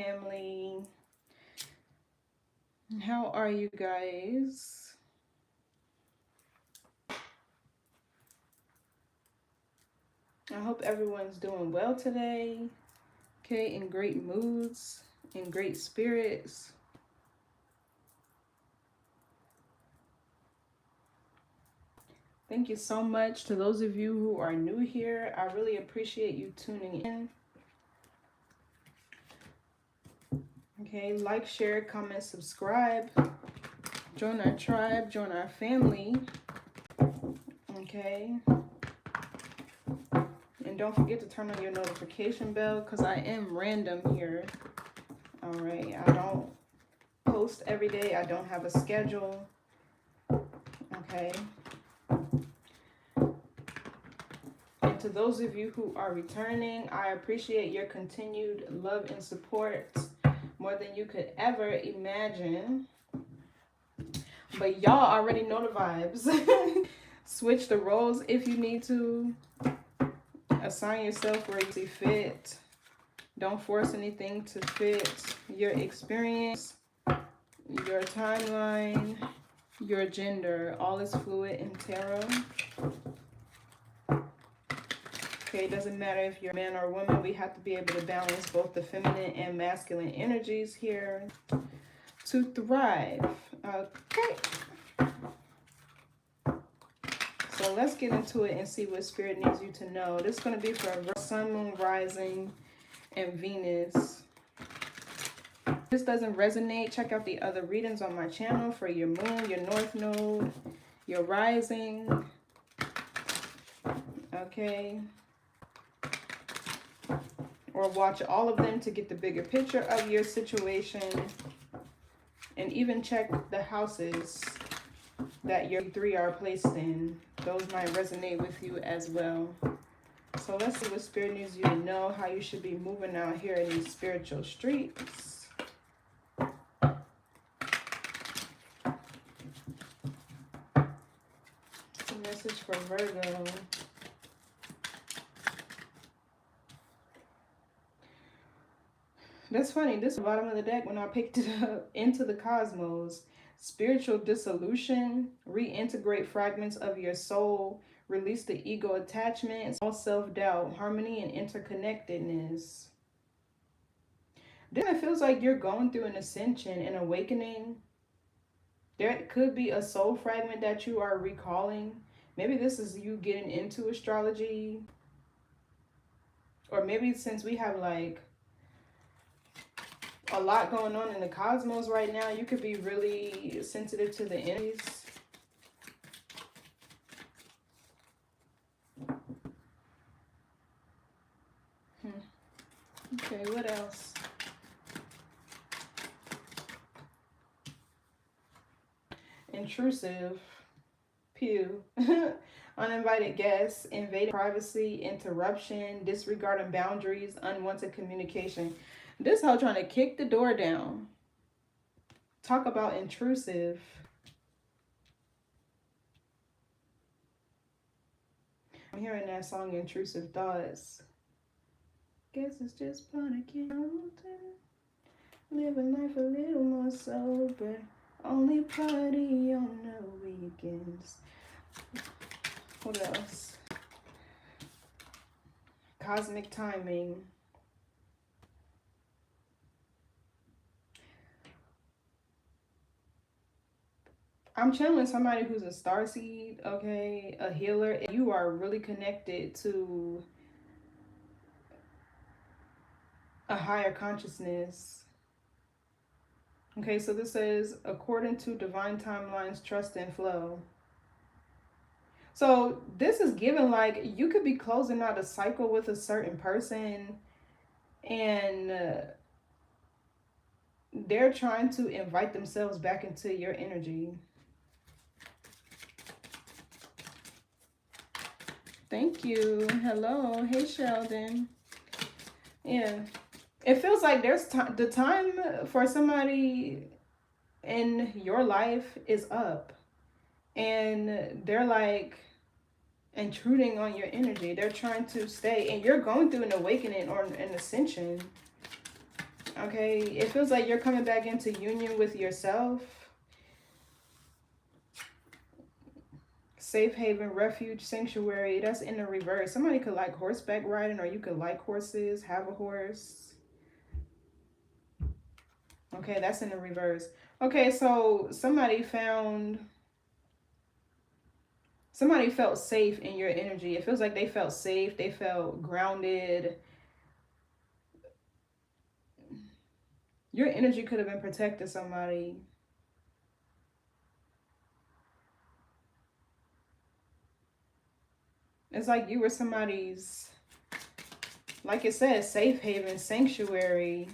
family. How are you guys? I hope everyone's doing well today. Okay, in great moods, in great spirits. Thank you so much to those of you who are new here. I really appreciate you tuning in. Okay, like, share, comment, subscribe. Join our tribe, join our family. Okay. And don't forget to turn on your notification bell because I am random here. All right, I don't post every day. I don't have a schedule. Okay. And to those of you who are returning, I appreciate your continued love and support more than you could ever imagine. But y'all already know the vibes. Switch the roles if you need to. Assign yourself where you see fit. Don't force anything to fit your experience, your timeline, your gender. All is fluid in tarot. Okay, it doesn't matter if you're a man or a woman. We have to be able to balance both the feminine and masculine energies here to thrive. Okay. So let's get into it and see what Spirit needs you to know. This is going to be for Sun, Moon, Rising, and Venus. If this doesn't resonate, check out the other readings on my channel for your Moon, your North Node, your Rising. Okay. Or watch all of them to get the bigger picture of your situation. And even check the houses that your three are placed in. Those might resonate with you as well. So let's see what Spirit needs you to know, how you should be moving out here in these spiritual streets. A message for Virgo. That's funny. This is the bottom of the deck when I picked it up. Into the cosmos. Spiritual dissolution. Reintegrate fragments of your soul. Release the ego attachment. All self-doubt. Harmony and interconnectedness. Then it feels like you're going through an ascension, an awakening. There could be a soul fragment that you are recalling. Maybe this is you getting into astrology. Or maybe since we have like a lot going on in the cosmos right now, you could be really sensitive to the energies. Okay, what else? Intrusive. Pew. Uninvited guests, invading privacy, interruption, disregarding boundaries, unwanted communication. This hoe trying to kick the door down. Talk about intrusive. I'm hearing that song, Intrusive Thoughts. Guess it's just fun again. Living life a little more sober. Only party on the weekends. What else? Cosmic timing. I'm channeling somebody who's a starseed, okay, a healer. You are really connected to a higher consciousness. Okay, so this says, according to divine timelines, trust and flow. So this is given like you could be closing out a cycle with a certain person and they're trying to invite themselves back into your energy. Thank you. Hello. Hey, Sheldon. Yeah. It feels like there's the time for somebody in your life is up. And they're like intruding on your energy. They're trying to stay. And you're going through an awakening or an ascension. Okay, it feels like you're coming back into union with yourself. Safe haven, refuge, sanctuary. That's in the reverse. Somebody could like horseback riding, or you could like horses, have a horse. Okay, that's in the reverse. Okay, so somebody felt safe in your energy. It feels like they felt safe. They felt grounded. Your energy could have been protecting somebody. It's like you were somebody's, like it says, safe haven, sanctuary.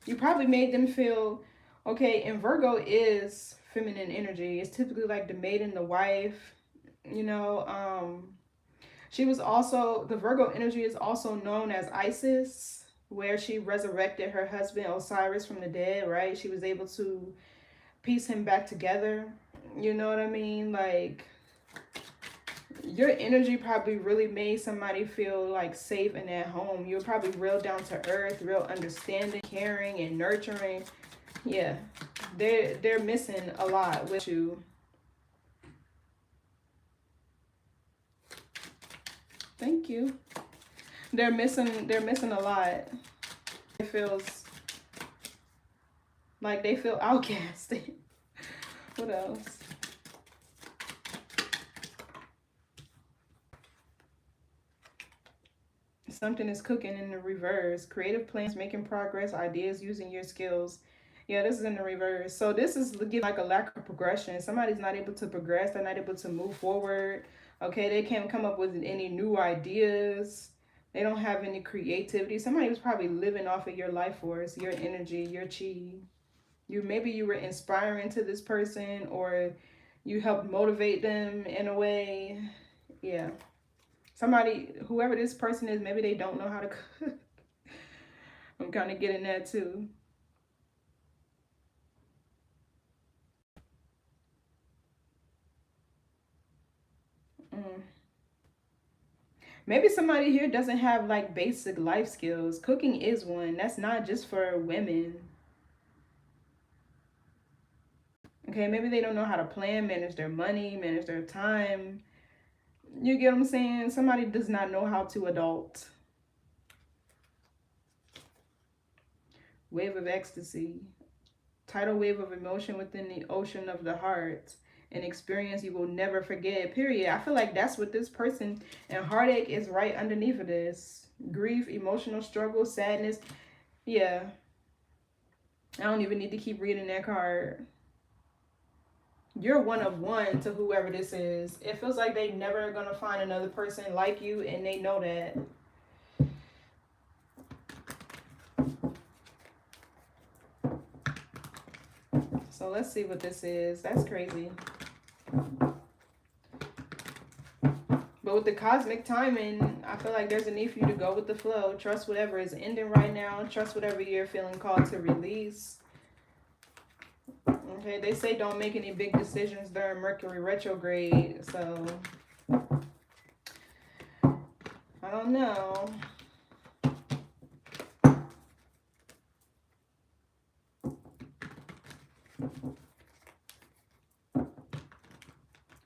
You probably made them feel, okay, and Virgo is feminine energy. It's typically like the maiden, the wife, you know. She was also, the Virgo energy is also known as Isis, where she resurrected her husband Osiris from the dead, right? She was able to piece him back together. You know what I mean? Like, your energy probably really made somebody feel like safe and at home. You're probably real down to earth, real understanding, caring, and nurturing. Yeah, they're missing a lot with you. Thank you. They're missing a lot. It feels like they feel outcasted. What else? Something is cooking in the reverse. Creative plans, making progress, ideas, using your skills. Yeah, this is in the reverse. So this is like a lack of progression. Somebody's not able to progress. They're not able to move forward. Okay, they can't come up with any new ideas. They don't have any creativity. Somebody was probably living off of your life force, your energy, your chi. Maybe you were inspiring to this person, or you helped motivate them in a way. Yeah. Somebody, whoever this person is, maybe they don't know how to cook. I'm kind of getting that too. Mm. Maybe somebody here doesn't have like basic life skills. Cooking is one. That's not just for women. Okay, maybe they don't know how to plan, manage their money, manage their time. You get what I'm saying? Somebody does not know how to adult. Wave of ecstasy. Tidal wave of emotion within the ocean of the heart. An experience you will never forget, period. I feel like that's what this person, and heartache is right underneath of this. Grief, emotional struggle, sadness. Yeah. I don't even need to keep reading that card. You're one of one to whoever this is. It feels like they never gonna find another person like you, and they know that. So let's see what this is. That's crazy. But with the cosmic timing, I feel like there's a need for you to go with the flow. Trust whatever is ending right now. Trust whatever you're feeling called to release. Okay, they say don't make any big decisions during Mercury retrograde. So, I don't know.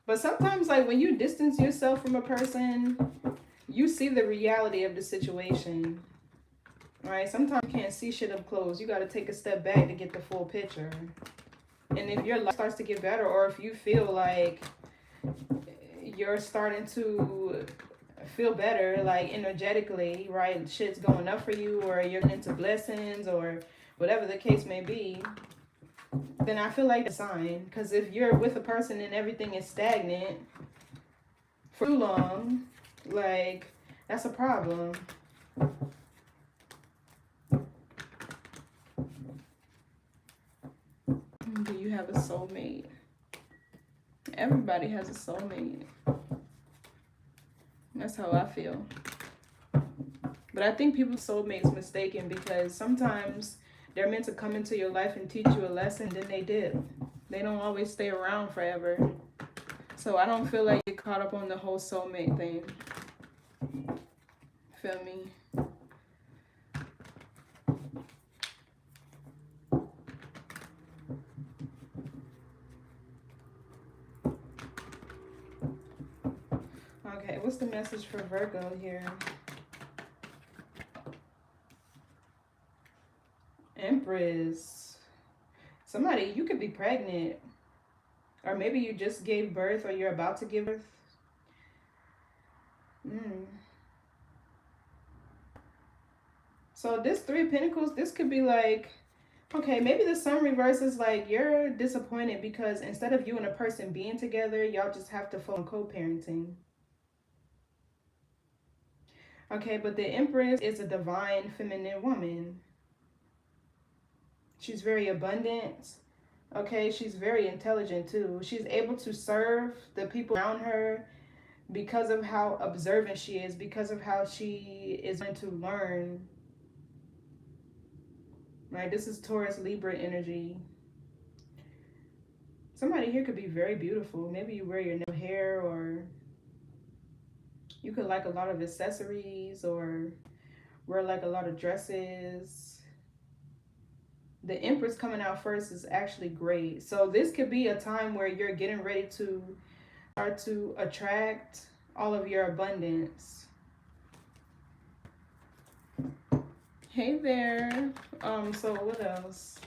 But sometimes, like, when you distance yourself from a person, you see the reality of the situation. Right? Sometimes you can't see shit up close. You got to take a step back to get the full picture. And if your life starts to get better, or if you feel like you're starting to feel better, like energetically, right? Shit's going up for you, or you're into blessings, or whatever the case may be, then I feel like it's a sign. Because if you're with a person and everything is stagnant for too long, like, that's a problem. Do you have a soulmate? Everybody has a soulmate. That's how I feel. But I think people's soulmates mistaken, because sometimes they're meant to come into your life and teach you a lesson, then they did. They don't always stay around forever. So I don't feel like you get caught up on the whole soulmate thing. Feel me? What's the message for Virgo here? Empress. Somebody, you could be pregnant. Or maybe you just gave birth or you're about to give birth. So this Three of Pentacles, this could be like, okay, maybe the sun reverse is like you're disappointed because instead of you and a person being together, y'all just have to focus on co-parenting. Okay, but the Empress is a divine feminine woman. She's very abundant. Okay, she's very intelligent too. She's able to serve the people around her because of how observant she is, because of how she is going to learn. Right, this is Taurus Libra energy. Somebody here could be very beautiful. Maybe you wear your hair, or you could like a lot of accessories or wear like a lot of dresses. The Empress coming out first is actually great. So this could be a time where you're getting ready to start to attract all of your abundance. Hey there. So what else?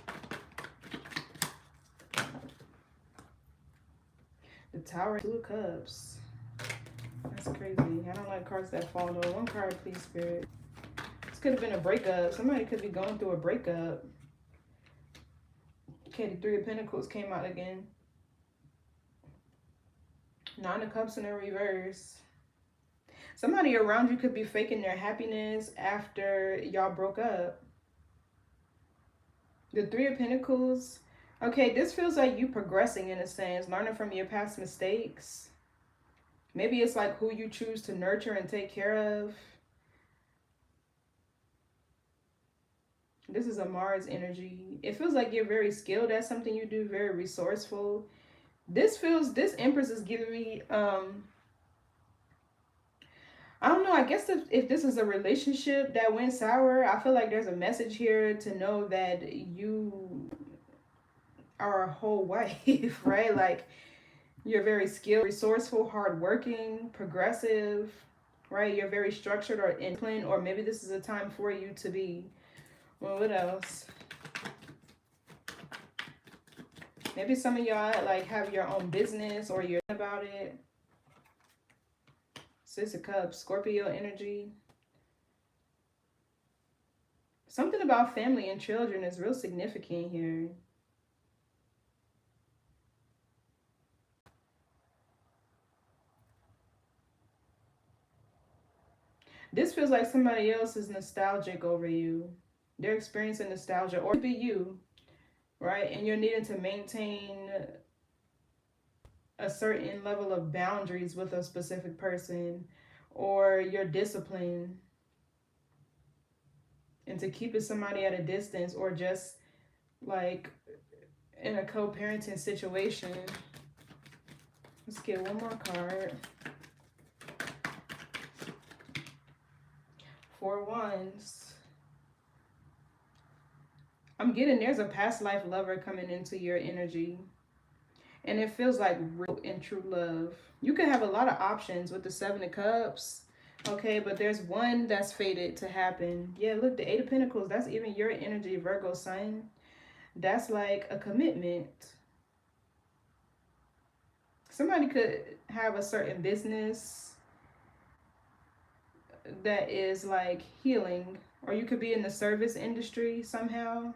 The Tower, Two of Cups. That's crazy. I don't like cards that fall though. One card, please, Spirit. This could have been a breakup. Somebody could be going through a breakup. Okay, the Three of Pentacles came out again. Nine of Cups in the reverse. Somebody around you could be faking their happiness after y'all broke up. The Three of Pentacles. Okay, this feels like you progressing in a sense, learning from your past mistakes. Maybe it's like who you choose to nurture and take care of. This is a Mars energy. It feels like you're very skilled at something you do, very resourceful. This Empress is giving me, I don't know, I guess if this is a relationship that went sour, I feel like there's a message here to know that you are a whole wife, right? Like, you're very skilled, resourceful, hardworking, progressive, right? You're very structured or disciplined, or maybe this is a time for you to be. Well, what else? Maybe some of y'all like have your own business or you're about it. Six of Cups, Scorpio energy. Something about family and children is real significant here. This feels like somebody else is nostalgic over you. They're experiencing nostalgia, or it could be you, right? And you're needing to maintain a certain level of boundaries with a specific person, or your discipline, and to keep it somebody at a distance, or just like in a co-parenting situation. Let's get one more card. Four Wands. I'm getting there's a past life lover coming into your energy. And it feels like real and true love. You can have a lot of options with the Seven of Cups. Okay, but there's one that's fated to happen. Yeah, look, the Eight of Pentacles. That's even your energy, Virgo sign. That's like a commitment. Somebody could have a certain business that is like healing. Or you could be in the service industry somehow.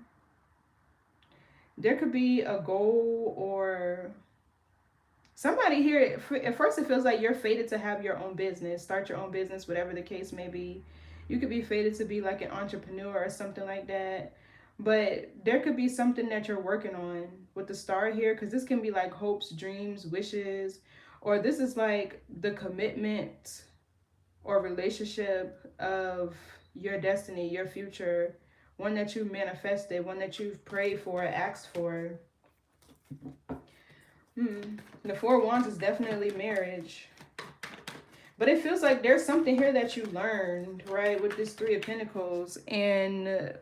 There could be a goal, or somebody here, at first it feels like you're fated to have your own business, start your own business, whatever the case may be. You could be fated to be like an entrepreneur or something like that. But there could be something that you're working on with the star here, because this can be like hopes, dreams, wishes, or this is like the commitment or relationship of your destiny, your future, one that you manifested, one that you've prayed for, asked for. The Four Wands is definitely marriage. But it feels like there's something here that you learned, right, with this Three of Pentacles. And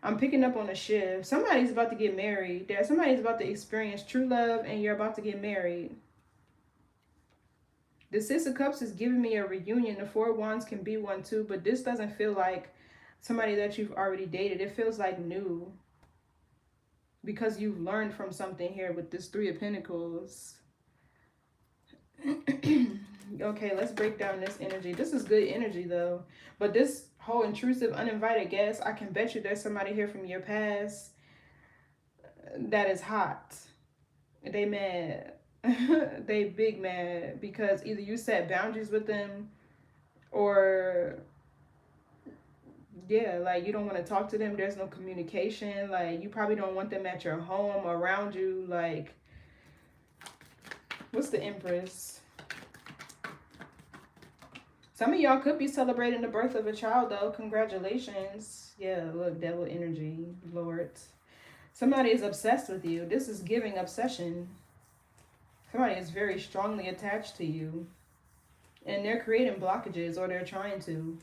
I'm picking up on a shift. Somebody's about to get married. Somebody's about to experience true love, and you're about to get married. The Six of Cups is giving me a reunion. The Four of Wands can be one too, but this doesn't feel like somebody that you've already dated. It feels like new, because you've learned from something here with this Three of Pentacles. Okay, let's break down this energy. This is good energy though. But this whole intrusive, uninvited guest, I can bet you there's somebody here from your past that is hot. They mad. They big mad because either you set boundaries with them, or yeah, like you don't want to talk to them. There's no communication. Like you probably don't want them at your home, around you. Like, what's the Empress? Some of y'all could be celebrating the birth of a child though. Congratulations. Yeah, look, devil energy, Lord. Somebody is obsessed with you. This is giving obsession. Somebody is very strongly attached to you. And they're creating blockages, or they're trying to.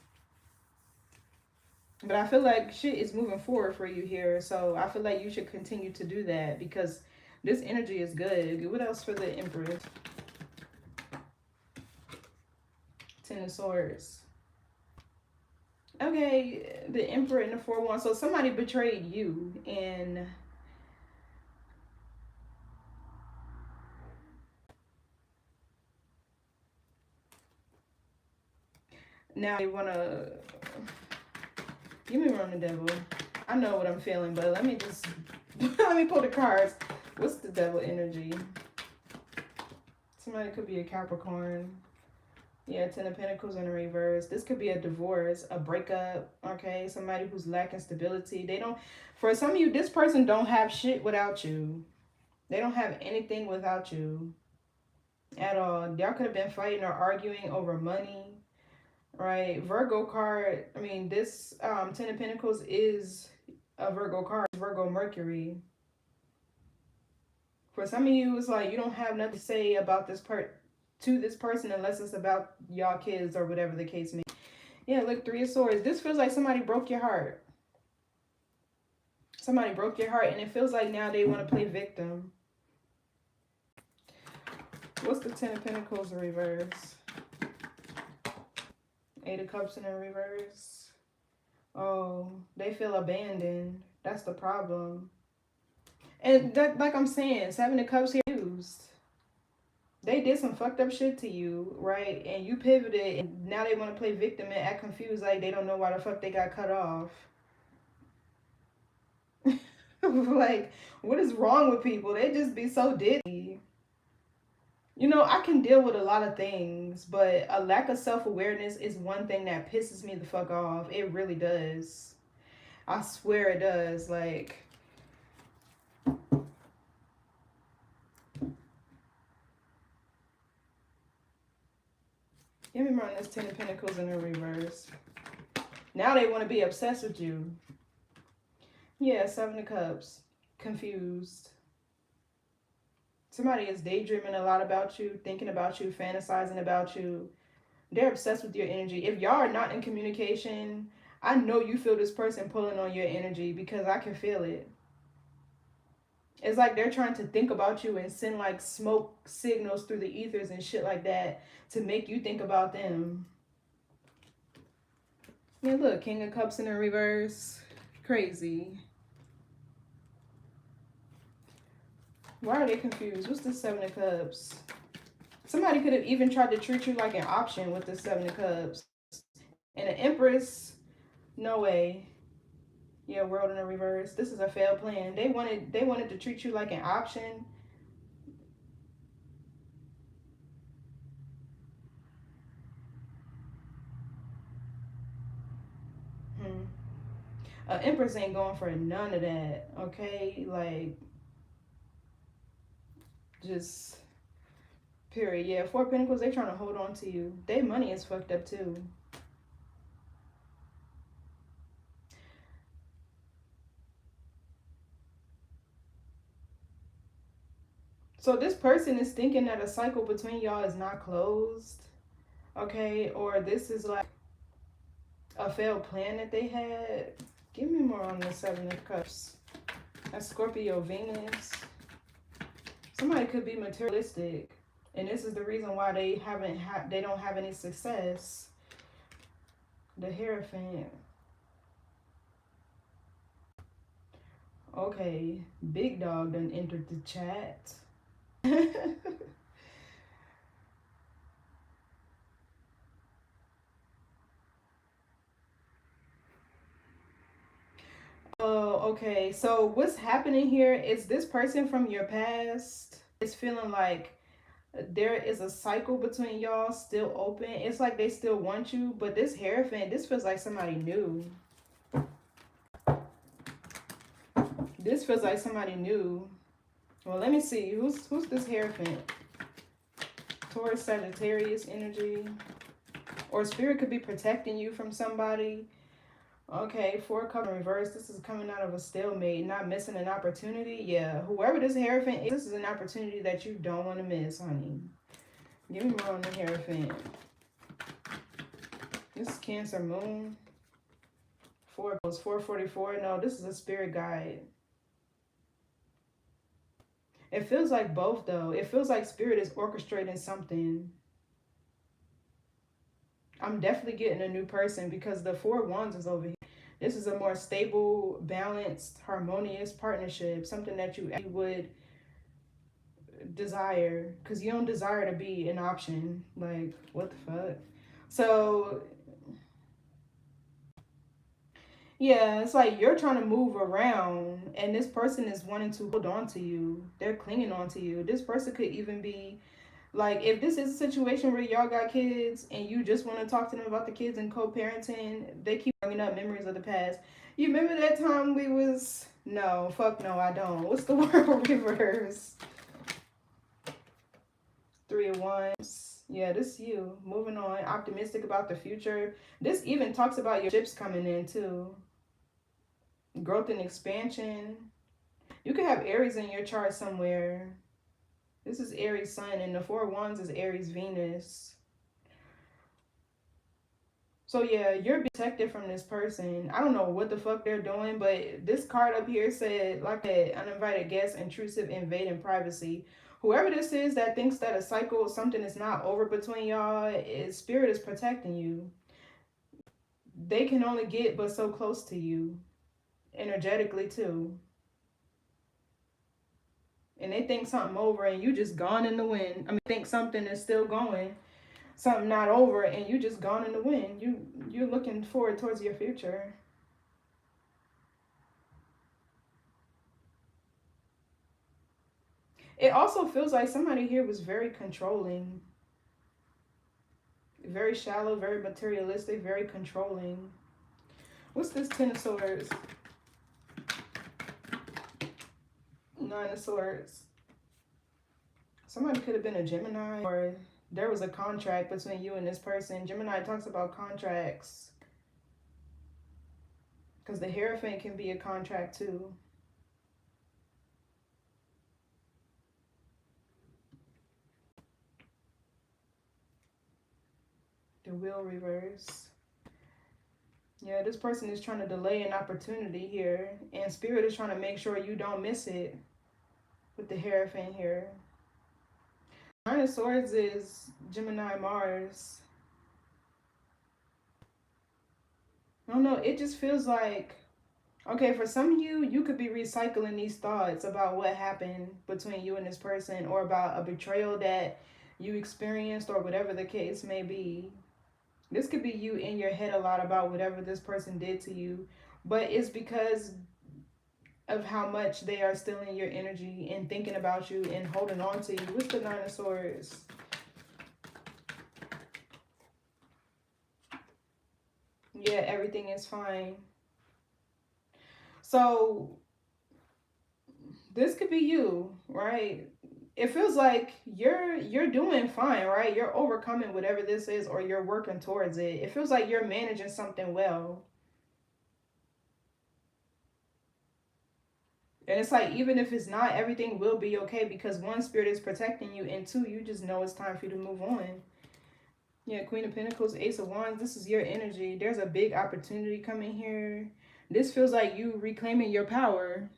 But I feel like shit is moving forward for you here. So I feel like you should continue to do that, because this energy is good. What else for the Empress? Ten of Swords. Okay, the Emperor and the Four of Wands. So somebody betrayed you, and now they want to give me on the devil. I know what I'm feeling, but let me just let me pull the cards. What's the devil energy? Somebody could be a Capricorn. Yeah, Ten of Pentacles in the reverse. This could be a divorce, a breakup, okay? Somebody who's lacking stability. They don't, for some of you, this person don't have shit without you. They don't have anything without you at all. Y'all could have been fighting or arguing over money, right? Virgo card, I mean, this Ten of Pentacles is a Virgo card. It's Virgo Mercury. For some of you, it's like you don't have nothing to say about this part to this person unless it's about y'all kids or whatever the case may be. Yeah, look, Three of Swords. This feels like somebody broke your heart. Somebody broke your heart, and it feels like now they want to play victim. What's the Ten of Pentacles in reverse? Eight of Cups in the reverse. Oh, they feel abandoned. That's the problem. And that, like I'm saying, Seven of Cups here used. They did some fucked up shit to you, right? And you pivoted, and now they want to play victim and act confused like they don't know why the fuck they got cut off. Like, what is wrong with people? They just be so diddy. You know, I can deal with a lot of things, but a lack of self-awareness is one thing that pisses me the fuck off. It really does. I swear it does. Like, give me on this Ten of Pentacles in the reverse. Now they want to be obsessed with you. Yeah, Seven of Cups. Confused. Somebody is daydreaming a lot about you, thinking about you, fantasizing about you. They're obsessed with your energy. If y'all are not in communication, I know you feel this person pulling on your energy, because I can feel it. It's like they're trying to think about you and send like smoke signals through the ethers and shit like that to make you think about them. Yeah, look, King of Cups in the reverse. Crazy. Why are they confused? What's the Seven of Cups? Somebody could have even tried to treat you like an option with the Seven of Cups. And the Empress, no way. Yeah, World in the reverse. This is a failed plan. They wanted to treat you like an option. Empress ain't going for none of that, okay? Like, just period. Yeah, Four of Pentacles, they trying to hold on to you. Their money is fucked up too. So this person is thinking that a cycle between y'all is not closed, okay? Or this is like a failed plan that they had. Give me more on the Seven of Cups. That's Scorpio, Venus. Somebody could be materialistic. And this is the reason why they don't have any success. The Hierophant. Okay, Big Dog done entered the chat. Oh, okay. So what's happening here is this person from your past is feeling like there is a cycle between y'all still open. It's like they still want you, but this Hierophant, this feels like somebody new. This feels like somebody new. Well, let me see. Who's this Hierophant? Taurus, Sagittarius energy. Or spirit could be protecting you from somebody. Okay, 4 cup in reverse. This is coming out of a stalemate, not missing an opportunity. Yeah, whoever this Hierophant is, this is an opportunity that you don't want to miss, honey. Give me more on the Hierophant. This is Cancer Moon. 444. No, this is a spirit guide. It feels like both, though. It feels like spirit is orchestrating something. I'm definitely getting a new person because the 4 wands is over here. This is a more stable, balanced, harmonious partnership. Something that you would desire. Because you don't desire to be an option. Like, what the fuck? So yeah, it's like you're trying to move around and this person is wanting to hold on to you. They're clinging on to you. This person could even be like, if this is a situation where y'all got kids and you just want to talk to them about the kids and co-parenting, they keep bringing up memories of the past. You remember that time we was... No, fuck no, I don't. What's the word reverse? 3 of Wands. Yeah, this is you. Moving on. Optimistic about the future. This even talks about your ships coming in too. Growth and expansion. You could have Aries in your chart somewhere. This is Aries Sun, and the 4 of Wands is Aries Venus. So yeah, you're protected from this person. I don't know what the fuck they're doing, but this card up here said, like, an uninvited guest, intrusive, invading privacy. Whoever this is that thinks that a cycle, something is not over between y'all, spirit is protecting you. They can only get but so close to you, energetically too. And they think something over and you just gone in the wind. I mean, think something is still going, something not over, and you just gone in the wind. You're looking forward towards your future. It also feels like somebody here was very controlling, very shallow, very materialistic, very controlling. What's this 10 of Swords? 9 of Swords. Somebody could have been a Gemini, or there was a contract between you and this person. Gemini talks about contracts. Because the Hierophant can be a contract too. The Wheel reverse. Yeah, this person is trying to delay an opportunity here. And Spirit is trying to make sure you don't miss it. With the Hierophant here. 9 of Swords is Gemini Mars. I don't know, it just feels like, okay, for some of you, you could be recycling these thoughts about what happened between you and this person, or about a betrayal that you experienced, or whatever the case may be. This could be you in your head a lot about whatever this person did to you, but it's because of how much they are stealing your energy and thinking about you and holding on to you. What's the 9 of Swords? Yeah, everything is fine. So this could be you, right? It feels like you're doing fine, right? You're overcoming whatever this is, or you're working towards it. It feels like you're managing something well. And it's like, even if it's not, everything will be okay, because 1, Spirit is protecting you, and 2, you just know it's time for you to move on. Yeah, Queen of Pentacles, Ace of Wands, this is your energy. There's a big opportunity coming here. This feels like you reclaiming your power.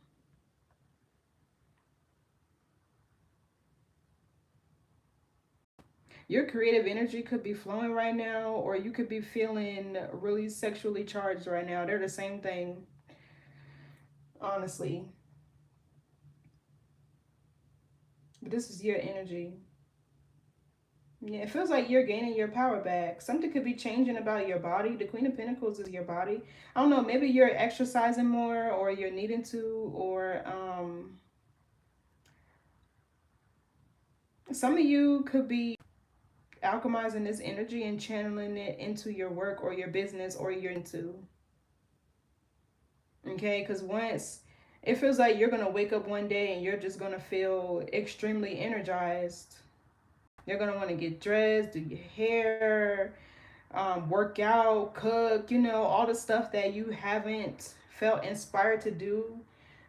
Your creative energy could be flowing right now, or you could be feeling really sexually charged right now. They're the same thing, honestly. But this is your energy. Yeah, it feels like you're gaining your power back. Something could be changing about your body. The Queen of Pentacles is your body. I don't know, maybe you're exercising more, or you're needing to, or some of you could be alchemizing this energy and channeling it into your work or your business or your into. Okay, because once it feels like you're gonna wake up one day and you're just gonna feel extremely energized. You're gonna want to get dressed, do your hair, work out, cook, you know, all the stuff that you haven't felt inspired to do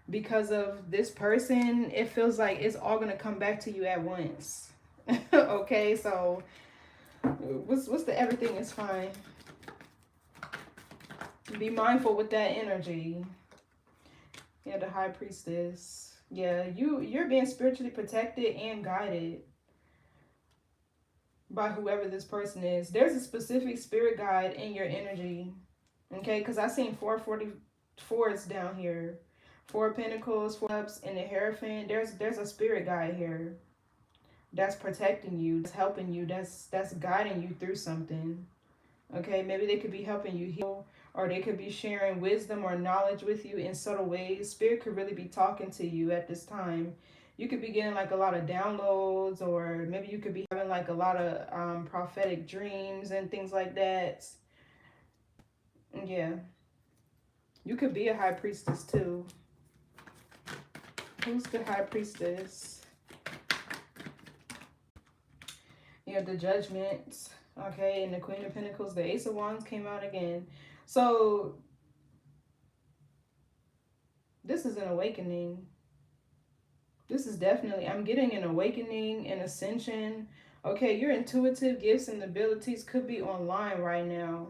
because of this person. It feels like it's all gonna come back to you at once. Okay, so what's the everything is fine. Be mindful with that energy. Yeah, the High Priestess. Yeah, you're being spiritually protected and guided by whoever this person is. There's a specific spirit guide in your energy. Okay, because I seen 444s down here. 4 of Pentacles, 4 Cups, and the Hierophant. There's a spirit guide here that's protecting you, that's helping you, that's guiding you through something. Okay, maybe they could be helping you heal, or they could be sharing wisdom or knowledge with you in subtle ways. Spirit could really be talking to you at this time. You could be getting like a lot of downloads, or maybe you could be having like a lot of prophetic dreams and things like that. Yeah. You could be a High Priestess too. Who's the High Priestess? You have the Judgment. Okay, and the Queen of Pentacles, the Ace of Wands came out again. So this is an awakening. This is definitely, I'm getting an awakening, an ascension. Okay, your intuitive gifts and abilities could be online right now.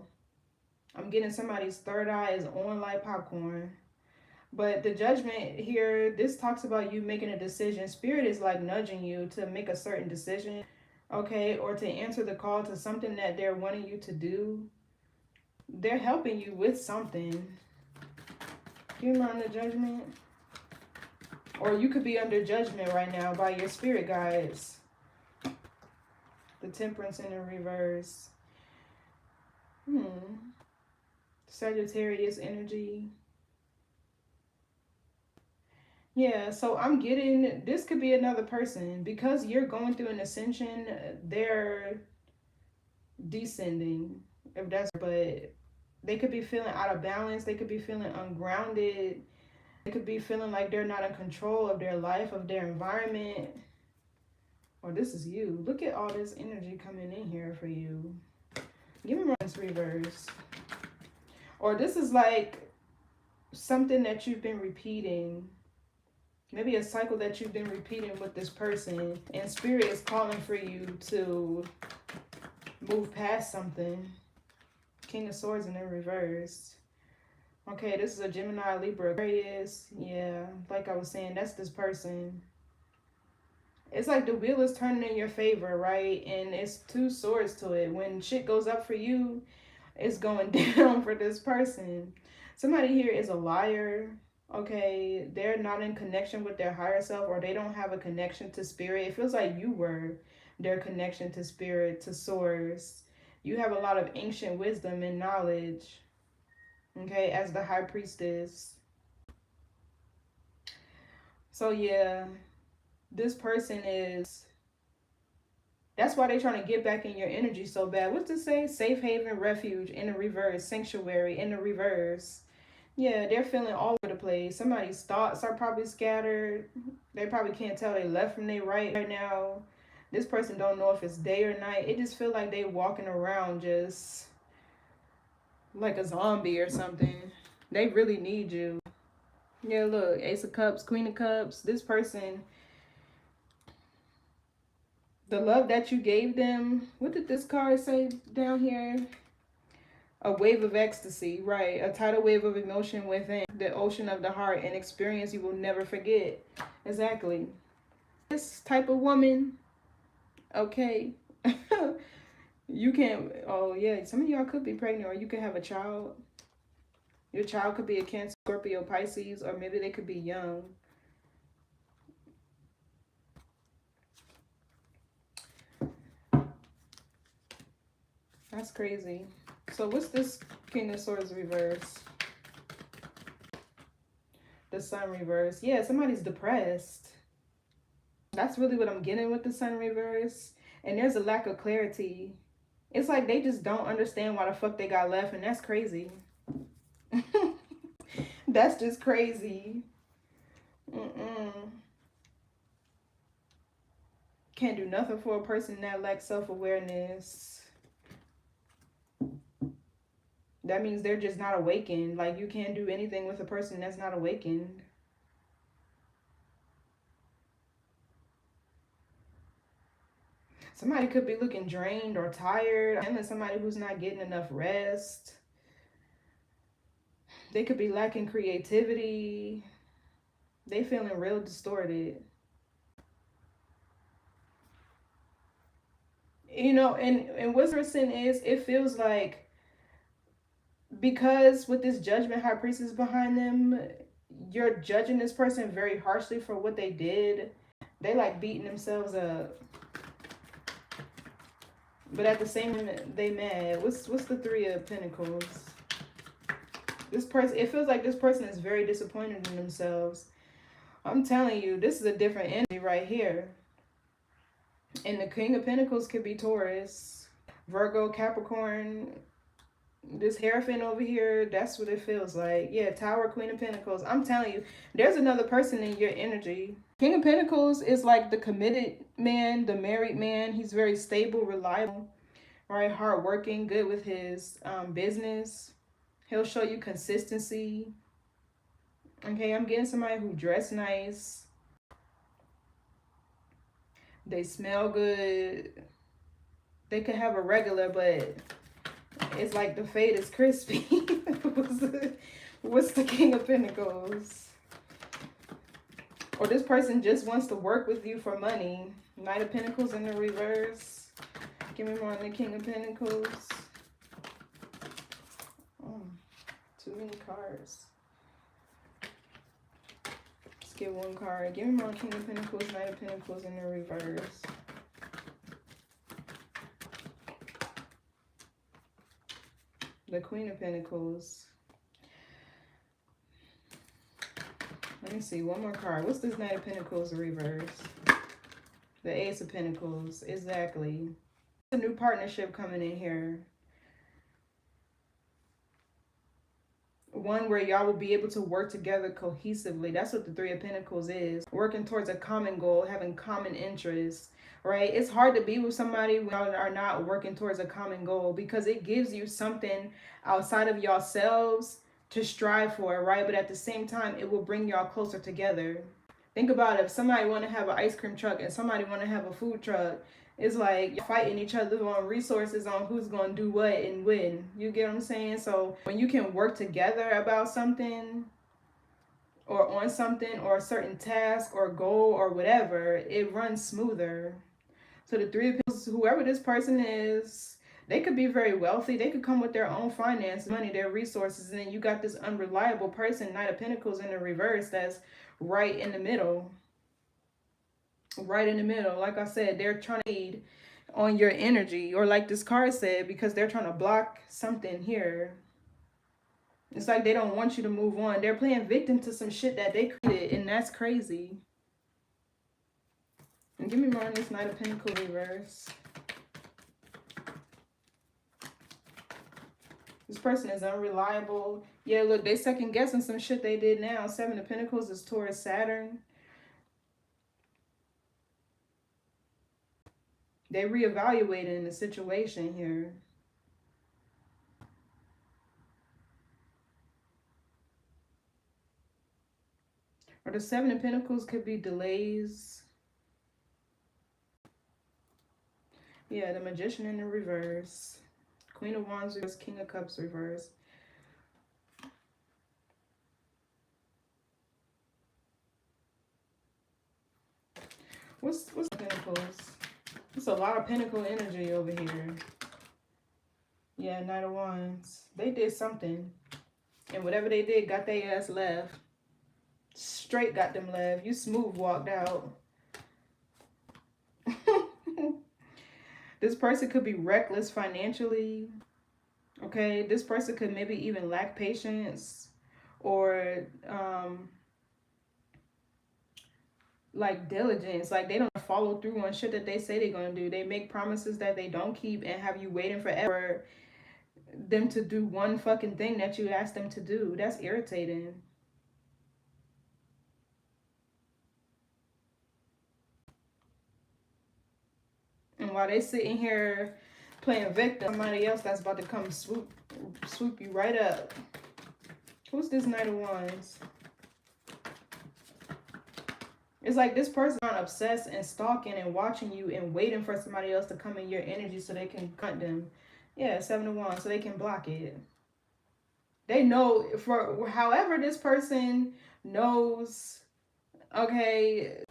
I'm getting somebody's third eye is on like popcorn. But the Judgment here, this talks about you making a decision. Spirit is like nudging you to make a certain decision. Okay, or to answer the call to something that they're wanting you to do. They're helping you with something. You learn the Judgment? Or you could be under judgment right now by your spirit guides. The Temperance in the reverse. Sagittarius energy. Yeah, so I'm getting, this could be another person. Because you're going through an ascension, they're descending. If that's, but they could be feeling out of balance. They could be feeling ungrounded. They could be feeling like they're not in control of their life, of their environment. Or this is you. Look at all this energy coming in here for you. Give me this reverse. Or this is like something that you've been repeating. Maybe a cycle that you've been repeating with this person. And Spirit is calling for you to move past something. King of Swords in the reverse. Okay, this is a Gemini, Libra, Aquarius. Yeah, like I was saying, that's this person. It's like the wheel is turning in your favor, right? And it's 2 swords to it. When shit goes up for you, it's going down for this person. Somebody here is a liar. Okay, they're not in connection with their higher self, or they don't have a connection to spirit. It feels like you were their connection to spirit, to source. You have a lot of ancient wisdom and knowledge. Okay, as the High Priestess. So yeah, this person is, that's why they're trying to get back in your energy so bad. What's this say? Safe haven, refuge in the reverse, sanctuary in the reverse. Yeah, they're feeling all over the place. Somebody's thoughts are probably scattered. They probably can't tell they left from their right now. This person don't know if it's day or night. It just feel like they walking around just like a zombie or something. They really need you. Yeah, look, Ace of Cups, Queen of Cups. This person, the love that you gave them. What did this card say down here? A wave of ecstasy, right? A tidal wave of emotion within the ocean of the heart, an experience you will never forget. Exactly. This type of woman, okay, You can't, oh yeah, some of y'all could be pregnant, or you could have a child. Your child could be a Cancer, Scorpio, Pisces, or maybe they could be young. That's crazy. So what's this King of Swords reverse? The Sun reverse. Yeah, somebody's depressed. That's really what I'm getting with the Sun reverse. And there's a lack of clarity. It's like they just don't understand why the fuck they got left, and that's crazy. That's just crazy. Can't do nothing for a person that lacks self-awareness. That means they're just not awakened. Like, you can't do anything with a person that's not awakened. Somebody could be looking drained or tired. And then somebody who's not getting enough rest. They could be lacking creativity. They feeling real distorted. You know, and what's interesting is it feels like, because with this judgment high priestess behind them, you're judging this person very harshly for what they did. They like beating themselves up. But at the same time, they mad. What's the Three of Pentacles? This person, it feels like this person is very disappointed in themselves. I'm telling you, this is a different energy right here. And the King of Pentacles could be Taurus, Virgo, Capricorn. This Hierophant over here, that's what it feels like. Yeah, Tower, Queen of Pentacles. I'm telling you, there's another person in your energy. King of Pentacles is like the committed man, the married man. He's very stable, reliable, right? Hardworking, good with his business. He'll show you consistency. Okay, I'm getting somebody who dress nice. They smell good. They could have a regular, but it's like the fade is crispy. What's the King of Pentacles? Or this person just wants to work with you for money. Knight of Pentacles in the reverse. Give me more on the King of Pentacles. Oh, too many cards. Let's get one card. Give me more King of Pentacles, Knight of Pentacles in the reverse. The Queen of Pentacles. Let me see, one more card. What's this Knight of Pentacles reverse? The Ace of Pentacles, exactly. A new partnership coming in here. One where y'all will be able to work together cohesively. That's what the Three of Pentacles is. Working towards a common goal, having common interests, right? It's hard to be with somebody when y'all are not working towards a common goal, because it gives you something outside of yourselves to strive for, right? But at the same time, it will bring y'all closer together. Think about it. If somebody want to have an ice cream truck and somebody want to have a food truck, it's like you're fighting each other on resources on who's going to do what and when. You get what I'm saying? So when you can work together about something or on something or a certain task or goal or whatever, it runs smoother. So the Three of Pentacles, whoever this person is, they could be very wealthy. They could come with their own finance, money, their resources. And then you got this unreliable person, Knight of Pentacles in the reverse, that's right in the middle. Right in the middle. Like I said, they're trying to feed on your energy, or like this card said, because they're trying to block something here. It's like they don't want you to move on. They're playing victim to some shit that they created, and that's crazy. And give me more on this Knight of Pentacles reverse. This person is unreliable. Yeah, look, they second guessing some shit they did now. Seven of Pentacles is Taurus, Saturn. They reevaluating the situation here. Or the Seven of Pentacles could be delays. Yeah, the Magician in the reverse. Queen of Wands reverse, King of Cups reverse. What's Pentacles? It's a lot of Pentacle energy over here. Yeah, Knight of Wands. They did something. And whatever they did, got their ass left. Straight got them left. You smooth walked out. This person could be reckless financially. Okay, this person could maybe even lack patience or like diligence. Like they don't follow through on shit that they say they're gonna do. They make promises that they don't keep and have you waiting forever them to do one fucking thing that you asked them to do. That's irritating. And while they sitting here playing victim, somebody else that's about to come swoop you right up. Who's this Knight of Wands? It's like this person is obsessed and stalking and watching you and waiting for somebody else to come in your energy so they can cut them. Yeah, 7 of Wands, so they can block it. They know, for however this person knows, okay,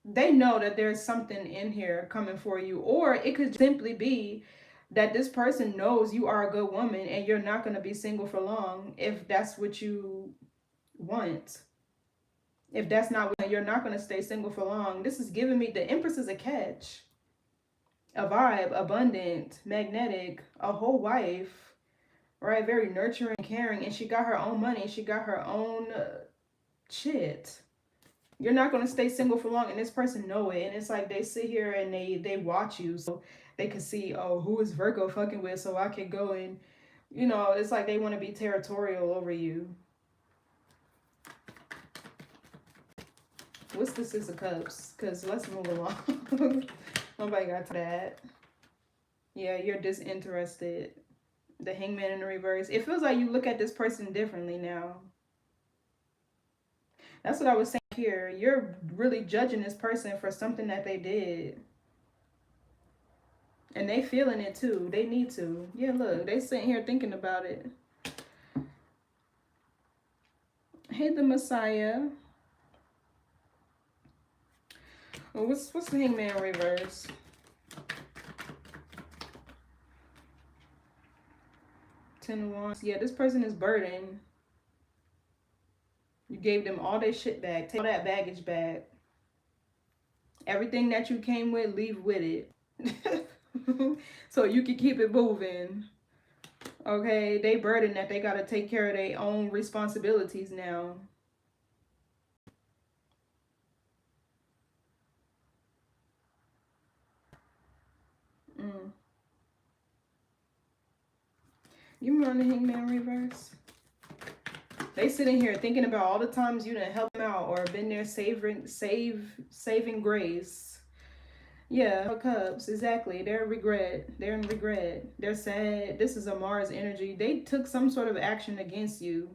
they know that there's something in here coming for you. Or it could simply be that this person knows you are a good woman and you're not going to be single for long if that's what you want. If that's not what you're not going to stay single for long. This is giving me the Empress is a catch. A vibe, abundant, magnetic, a whole wife, right? Very nurturing, caring, and she got her own money. She got her own shit. You're not going to stay single for long, and this person know it. And it's like they sit here and they watch you so they can see, oh, who is Virgo fucking with, so I can go and, you know, it's like they want to be territorial over you. What's the Six of Cups? Because let's move along. Nobody got to that. Yeah, you're disinterested. The Hangman in the reverse. It feels like you look at this person differently now. That's what I was saying here. You're really judging this person for something that they did. And they feeling it too. They need to. Yeah, look. They sitting here thinking about it. Hey, the Messiah. Well, what's the Hangman reverse? Ten of Wands. Yeah, this person is burdened. You gave them all their shit back. Take all that baggage back. Everything that you came with, leave with it. So you can keep it moving. Okay, they burdened that they got to take care of their own responsibilities now. You run the Hangman reverse. They sitting here thinking about all the times you done help them out or been there saving grace. Yeah, Cups, exactly. They're in regret. They're sad. This is a Mars energy. They took some sort of action against you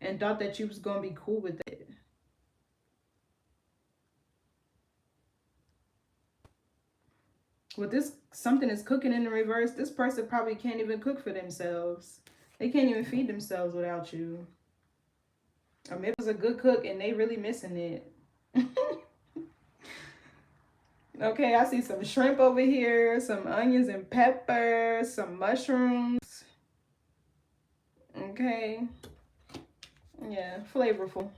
and thought that you was gonna be cool with it. With this, something is cooking in the reverse. This person probably can't even cook for themselves. They can't even feed themselves without you. Or maybe it was a good cook and they really missing it. Okay, I see some shrimp over here, some onions and peppers, some mushrooms. Okay. Yeah, flavorful.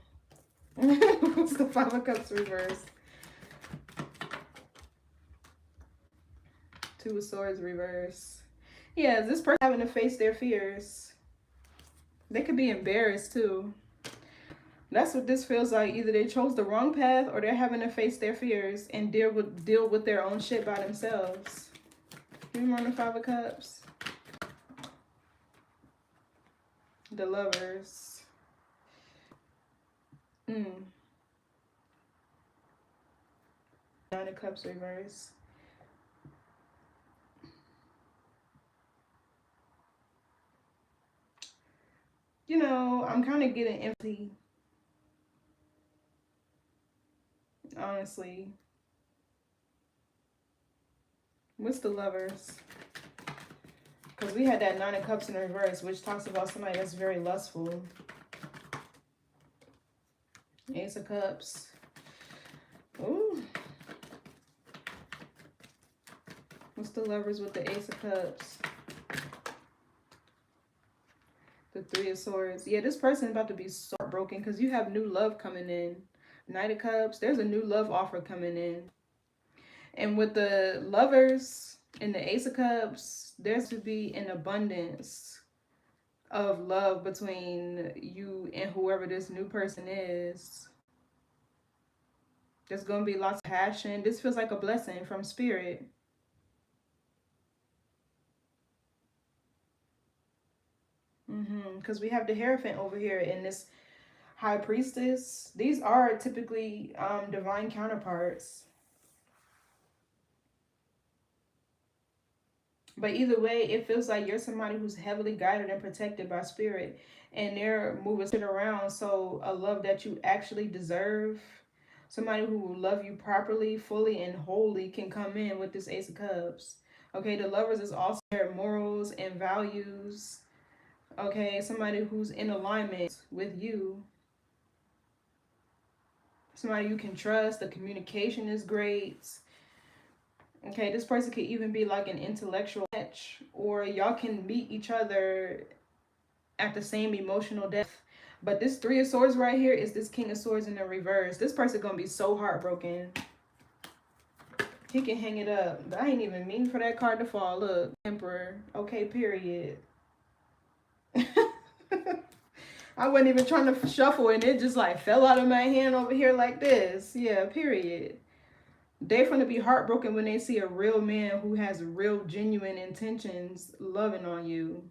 What's the Five of Cups reverse? Two of Swords reverse. Yeah, is this person having to face their fears? They could be embarrassed too. That's what this feels like. Either they chose the wrong path or they're having to face their fears and deal with their own shit by themselves. Remember the Five of Cups? The Lovers. Nine of Cups reverse. You know, I'm kind of getting empty. Honestly. What's the Lovers? Because we had that Nine of Cups in reverse, which talks about somebody that's very lustful. Ace of Cups. Ooh. What's the Lovers with the Ace of Cups? The Three of Swords. Yeah, this person is about to be so broken because you have new love coming in. Knight of Cups. There's a new love offer coming in. And with the Lovers and the Ace of Cups, there's to be an abundance of love between you and whoever this new person is. There's going to be lots of passion. This feels like a blessing from Spirit. Because we have the Hierophant over here in this High Priestess. These are typically divine counterparts. But either way, it feels like you're somebody who's heavily guided and protected by Spirit. And they're moving it around. So a love that you actually deserve. Somebody who will love you properly, fully, and wholly can come in with this Ace of Cups. Okay, the Lovers is also their morals and values. Okay, somebody who's in alignment with you. Somebody you can trust. The communication is great. Okay, this person could even be like an intellectual match, or y'all can meet each other at the same emotional depth. But this Three of Swords right here is this King of Swords in the reverse. This person gonna be so heartbroken. He can hang it up. I ain't even mean for that card to fall. Look, Emperor. Okay, period. I wasn't even trying to shuffle and it just like fell out of my hand over here like this. Yeah, period. They're going to be heartbroken when they see a real man who has real genuine intentions loving on you.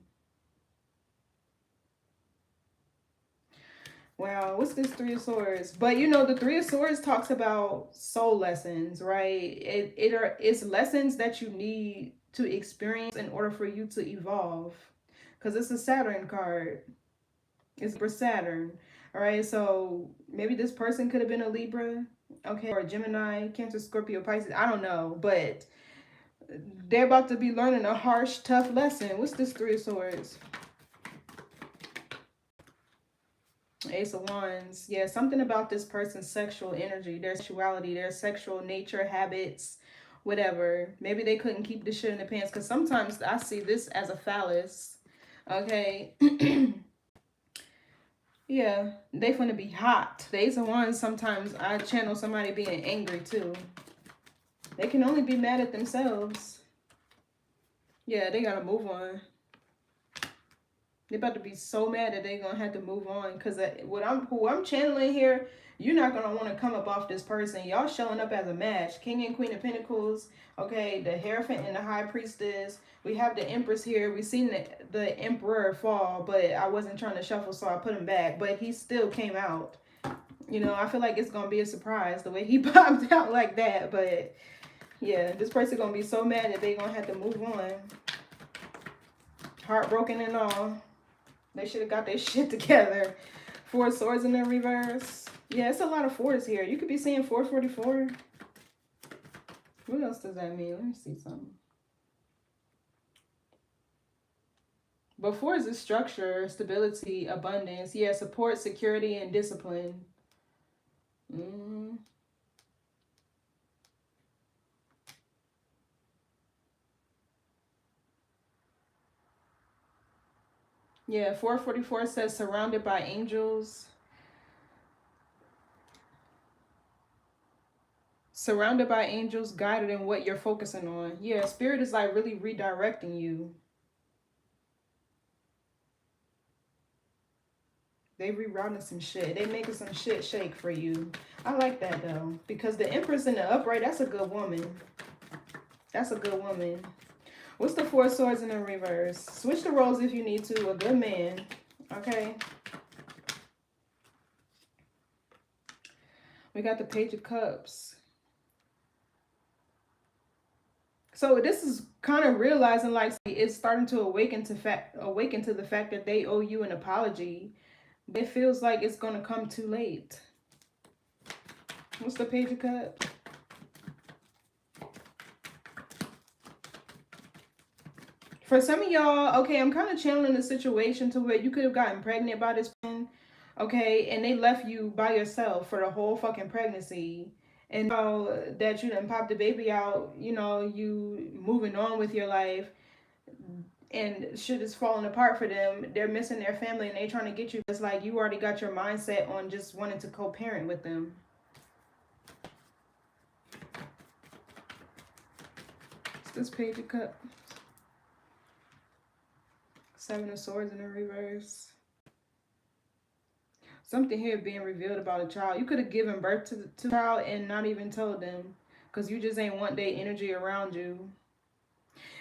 Wow, what's this Three of Swords? But you know, the Three of Swords talks about soul lessons, right? It's lessons that you need to experience in order for you to evolve. Because it's a Saturn card. It's for Saturn. All right, so maybe this person could have been a Libra, okay, or a Gemini, Cancer, Scorpio, Pisces. I don't know, but they're about to be learning a harsh, tough lesson. What's this Three of Swords? Ace of Wands. Yeah, something about this person's sexual energy, their sexuality, their sexual nature, habits, whatever. Maybe they couldn't keep the shit in the pants, because sometimes I see this as a phallus. Okay. Yeah, they finna be hot. The Ace of Wands, sometimes I channel somebody being angry too. They can only be mad at themselves. Yeah, they gotta move on. They're about to be so mad that they're gonna have to move on. Because who I'm channeling here, you're not gonna want to come up off this person. Y'all showing up as a match. King and Queen of Pentacles. Okay, the Hierophant and the High Priestess. We have the Empress here. We've seen the Emperor fall, but I wasn't trying to shuffle, so I put him back. But he still came out. You know, I feel like it's gonna be a surprise the way he popped out like that. But yeah, this person gonna be so mad that they're gonna have to move on. Heartbroken and all. They should have got their shit together. Four of Swords in the reverse. Yeah, it's a lot of fours here. You could be seeing 444. What else does that mean? Let me see something. But four is a structure, stability, abundance. Yeah, support, security, and discipline. Yeah, 444 says surrounded by angels. Surrounded by angels, guided in what you're focusing on. Yeah, Spirit is like really redirecting you. They rerouting some shit. They making some shit shake for you. I like that though. Because the Empress in the upright, that's a good woman. That's a good woman. What's the Four of Swords in the reverse? Switch the roles if you need to. A good man. Okay. We got the Page of Cups. So this is kind of realizing like it's starting to awaken to the fact that they owe you an apology. It feels like it's going to come too late. What's the Page of Cups? For some of y'all, okay, I'm kind of channeling a situation to where you could have gotten pregnant by this person, okay, and they left you by yourself for the whole fucking pregnancy. And that you done popped the baby out, you know, you moving on with your life, and shit is falling apart for them. They're missing their family and they trying to get you. It's like you already got your mindset on just wanting to co-parent with them. It's this Page of Cups. Seven of Swords in the reverse. Something here being revealed about a child. You could have given birth to the child and not even told them, because you just ain't want their energy around you.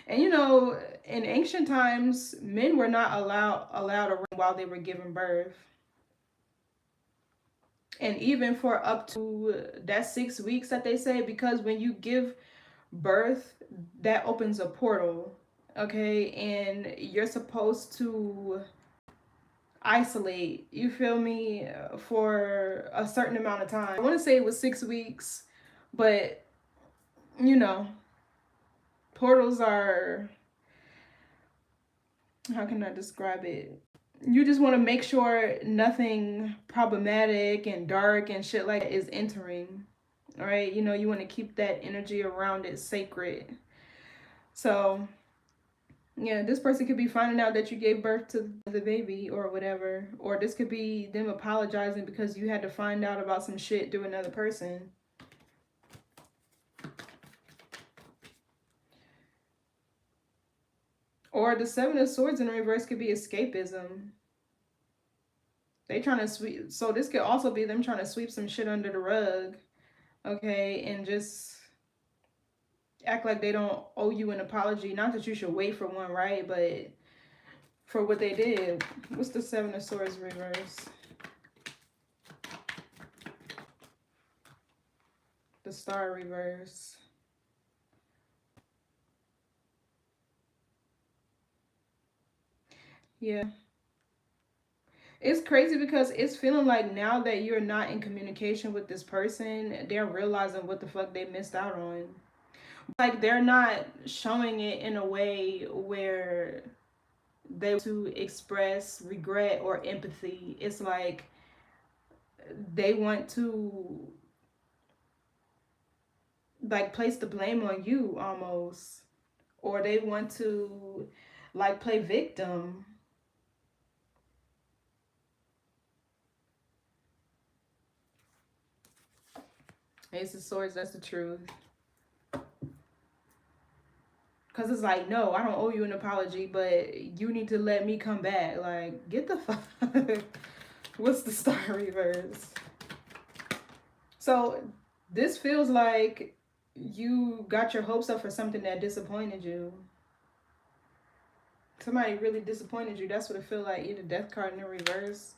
And you know, in ancient times, men were not allowed around while they were giving birth. And even for up to that 6 weeks that they say, because when you give birth, that opens a portal, okay? And you're supposed to isolate, you feel me, for a certain amount of time. I want to say it was 6 weeks, but you know, portals are, how can I describe it? You just want to make sure nothing problematic and dark and shit like that is entering. All right, you know, you want to keep that energy around it sacred. So yeah, this person could be finding out that you gave birth to the baby or whatever. Or this could be them apologizing because you had to find out about some shit through another person. Or the Seven of Swords in reverse could be escapism. They trying to sweep. So this could also be them trying to sweep some shit under the rug. Okay, and just act like they don't owe you an apology. Not that you should wait for one, right? But for what they did. What's the Seven of Swords reverse? The Star reverse. Yeah. It's crazy because it's feeling like now that you're not in communication with this person, they're realizing what the fuck they missed out on. Like they're not showing it in a way where they to express regret or empathy. It's like they want to like place the blame on you almost, or they want to like play victim. Ace of Swords, that's the truth. Because it's like, no, I don't owe you an apology, but you need to let me come back. Like, get the fuck. What's the Star reverse? So this feels like you got your hopes up for something that disappointed you. Somebody really disappointed you. That's what it feels like. Either Death card in the reverse.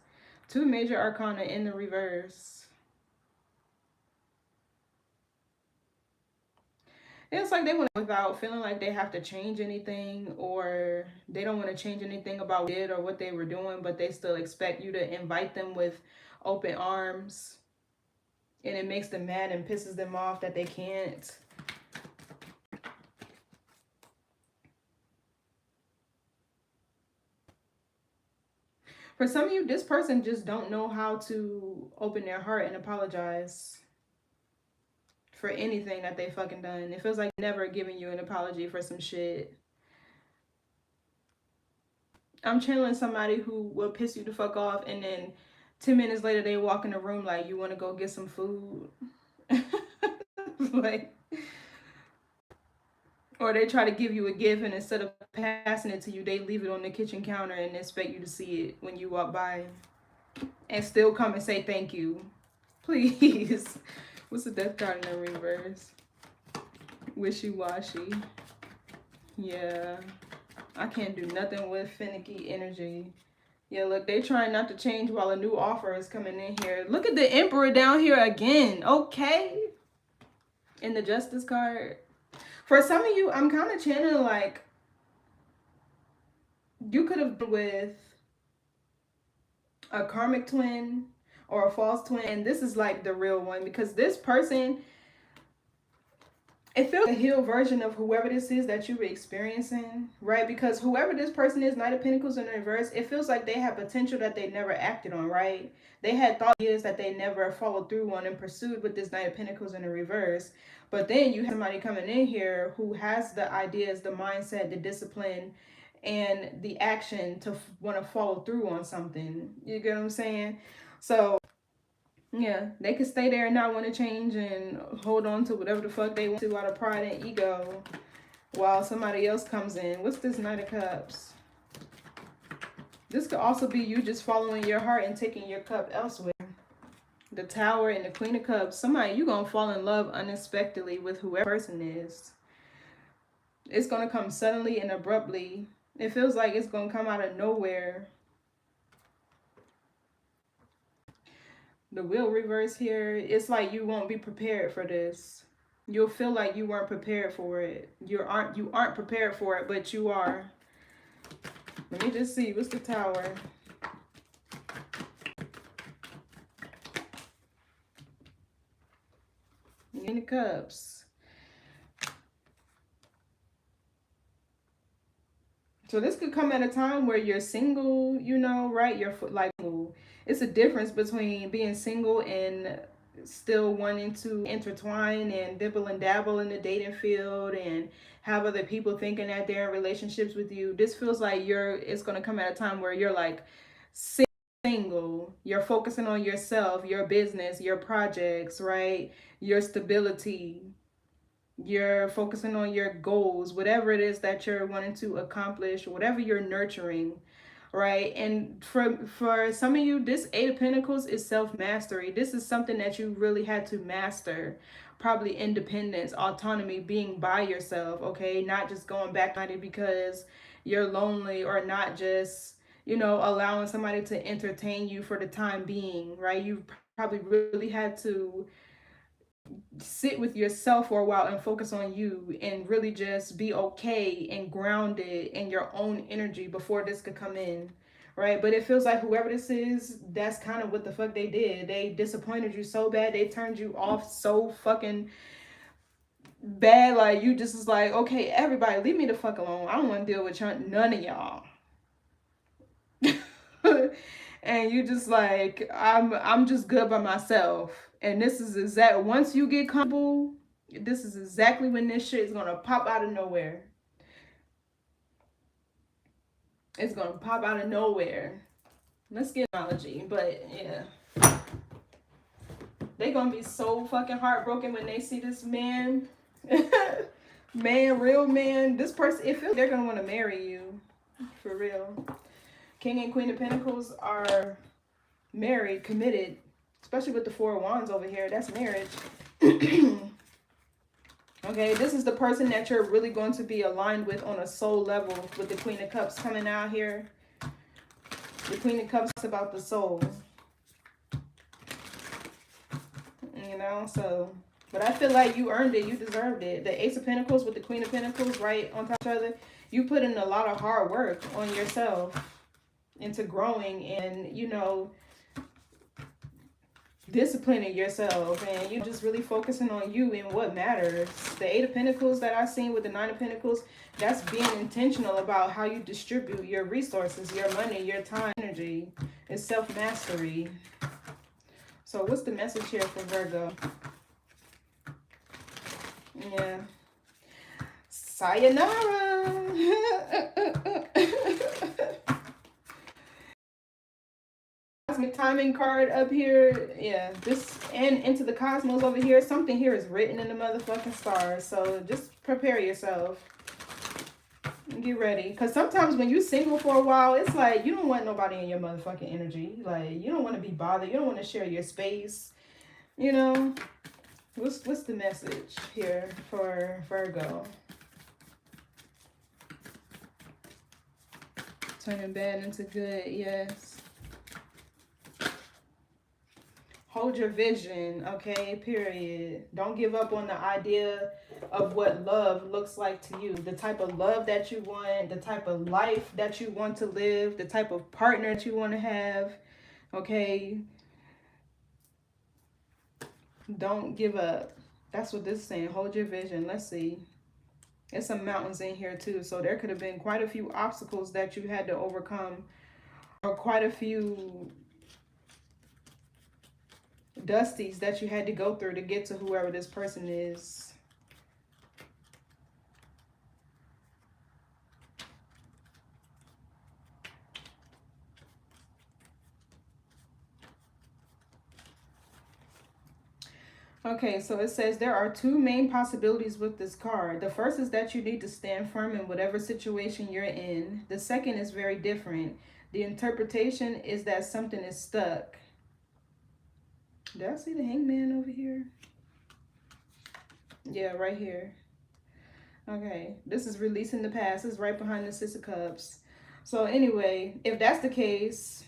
Two major arcana in the reverse. It's like they went without feeling like they have to change anything, or they don't want to change anything about what they did or what they were doing, but they still expect you to invite them with open arms. And it makes them mad and pisses them off that they can't. For some of you, this person just don't know how to open their heart and apologize for anything that they fucking done. It feels like never giving you an apology for some shit. I'm channeling somebody who will piss you the fuck off, and then 10 minutes later they walk in the room like, you want to go get some food? Like, or they try to give you a gift, and instead of passing it to you, they leave it on the kitchen counter and expect you to see it when you walk by, and still come and say thank you. Please. What's the Death card in the reverse? Wishy-washy. Yeah. I can't do nothing with finicky energy. Yeah, look, they trying not to change while a new offer is coming in here. Look at the Emperor down here again. Okay. And the Justice card. For some of you, I'm kind of channeling like you could have been with a karmic twin or a false twin, and this is like the real one, because this person, it feels like a healed version of whoever this is that you were experiencing, right? Because whoever this person is, Knight of Pentacles in reverse, it feels like they have potential that they never acted on, right? They had thought ideas that they never followed through on and pursued with this Knight of Pentacles in the reverse. But then you have somebody coming in here who has the ideas, the mindset, the discipline, and the action to want to follow through on something. You get what I'm saying? So yeah, they could stay there and not want to change and hold on to whatever the fuck they want to out of pride and ego while somebody else comes in. What's this Knight of Cups? This could also be you just following your heart and taking your cup elsewhere. The Tower and the Queen of Cups. Somebody, you're going to fall in love unexpectedly with whoever person is. It's going to come suddenly and abruptly. It feels like it's going to come out of nowhere. The Wheel reverse here, it's like you won't be prepared for this. You'll feel like you weren't prepared for it. You aren't prepared for it, but you are. Let me just see. What's the Tower? In the Cups. So this could come at a time where you're single, you know, right? You're like, it's a difference between being single and still wanting to intertwine and dibble and dabble in the dating field and have other people thinking that they're in relationships with you. This feels like it's going to come at a time where you're like single. You're focusing on yourself, your business, your projects, right? Your stability. You're focusing on your goals, whatever it is that you're wanting to accomplish, whatever you're nurturing, right? And for some of you, this Eight of Pentacles is self-mastery. This is something that you really had to master. Probably independence, autonomy, being by yourself, okay? Not just going back on it because you're lonely, or not just, you know, allowing somebody to entertain you for the time being, right? You probably really had to sit with yourself for a while and focus on you and really just be okay and grounded in your own energy before this could come in, right? But it feels like whoever this is, that's kind of what the fuck they did. They disappointed you so bad, they turned you off so fucking bad, like you just was like, okay, everybody leave me the fuck alone, I don't want to deal with none of y'all. And you just like, I'm just good by myself. And this is exact, once you get comfortable, this is exactly when this shit is gonna pop out of nowhere. It's gonna pop out of nowhere. Let's get astrology, but yeah. They gonna be so fucking heartbroken when they see this man. Man, real man. This person, it feels like they're gonna want to marry you. For real. King and Queen of Pentacles are married, committed, especially with the Four of Wands over here. That's marriage. Okay, this is the person that you're really going to be aligned with on a soul level, with the Queen of Cups coming out here. The Queen of Cups is about the soul. You know, so, but I feel like you earned it. You deserved it. The Ace of Pentacles with the Queen of Pentacles right on top of each other. You put in a lot of hard work on yourself into growing and, you know, disciplining yourself, and you just really focusing on you and what matters. The Eight of Pentacles that I've seen with the Nine of Pentacles, that's being intentional about how you distribute your resources, your money, your time, energy. It's self-mastery. So what's the message here for Virgo? Yeah. Sayonara. Cosmic timing card up here. Yeah, this and into the cosmos over here. Something here is written in the motherfucking stars. So just prepare yourself. Get ready. Because sometimes when you're single for a while, it's like you don't want nobody in your motherfucking energy. Like, you don't want to be bothered. You don't want to share your space. You know? What's the message here for Virgo? Turning bad into good, yes. Hold your vision, okay, period. Don't give up on the idea of what love looks like to you. The type of love that you want, the type of life that you want to live, the type of partner that you want to have, okay? Don't give up. That's what this is saying. Hold your vision. Let's see. There's some mountains in here too. So there could have been quite a few obstacles that you had to overcome, or quite a few dusties that you had to go through to get to whoever this person is. Okay, so it says there are two main possibilities with this card. The first is that you need to stand firm in whatever situation you're in. The second is very different. The interpretation is that something is stuck. Did I see the hangman over here? Yeah, right here. Okay, this is releasing the past. It's right behind the Six of Cups. So anyway, if that's the case,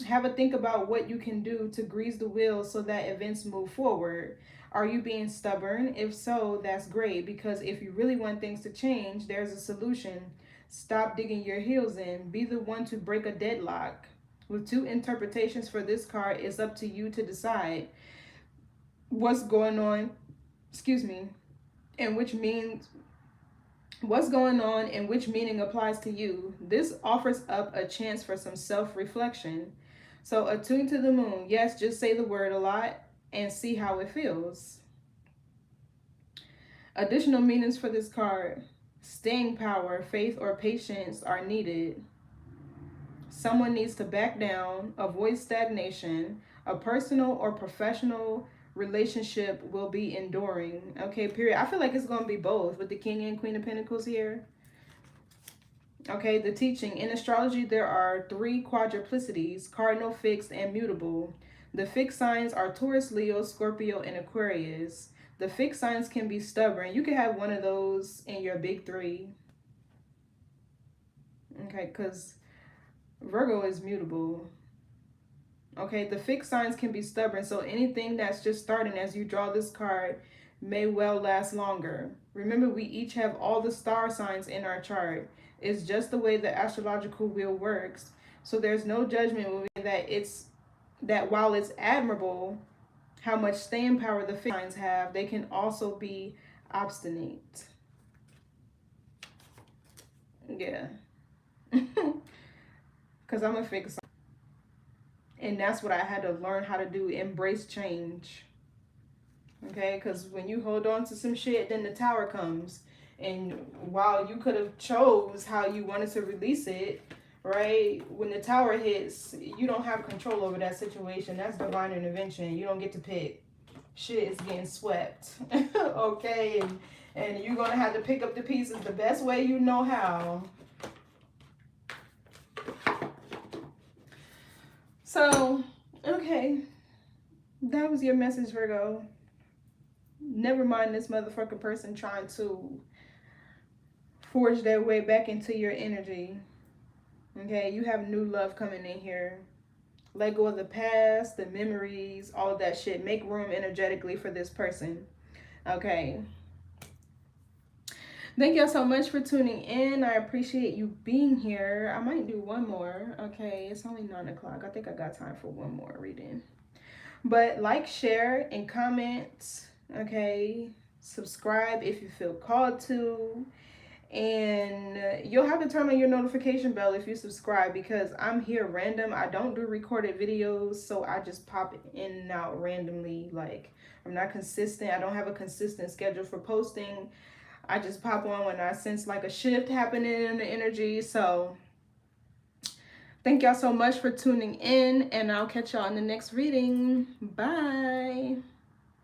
have a think about what you can do to grease the wheel so that events move forward. Are you being stubborn? If so, that's great, because if you really want things to change, there's a solution. Stop digging your heels in. Be the one to break a deadlock. With two interpretations for this card, it's up to you to decide what's going on, and which means what's going on and which meaning applies to you. This offers up a chance for some self-reflection. So attune to the moon. Yes, just say the word a lot and see how it feels. Additional meanings for this card. Staying power, faith, or patience are needed. Someone needs to back down, avoid stagnation. A personal or professional relationship will be enduring. Okay, period. I feel like it's going to be both with the King and Queen of Pentacles here. Okay, the teaching. In astrology, there are 3 quadruplicities: cardinal, fixed, and mutable. The fixed signs are Taurus, Leo, Scorpio, and Aquarius. The fixed signs can be stubborn. You can have one of those in your big 3. Okay, because Virgo is mutable. Okay, the fixed signs can be stubborn. So anything that's just starting as you draw this card may well last longer. Remember, we each have all the star signs in our chart. It's just the way the astrological wheel works. So there's no judgment that while it's admirable how much staying power the fixed signs have, they can also be obstinate. Yeah. Because I'm a fixed sign. And that's what I had to learn how to do. Embrace change. Okay, because when you hold on to some shit, then the tower comes. And while you could have chose how you wanted to release it, right, when the tower hits, you don't have control over that situation. That's divine intervention. You don't get to pick. Shit is getting swept. Okay, and you're going to have to pick up the pieces the best way you know how. So, okay, that was your message, Virgo. Never mind this motherfucking person trying to forge their way back into your energy. Okay, you have new love coming in here. Let go of the past, the memories, all of that shit. Make room energetically for this person. Okay. Thank y'all so much for tuning in. I appreciate you being here. I might do one more. Okay, it's only 9 o'clock. I think I got time for one more reading. But like, share, and comment. Okay, subscribe if you feel called to. And you'll have to turn on your notification bell if you subscribe, because I'm here random. I don't do recorded videos, so I just pop in and out randomly. Like, I'm not consistent. I don't have a consistent schedule for posting. I just pop on when I sense like a shift happening in the energy. So thank y'all so much for tuning in, and I'll catch y'all in the next reading. Bye.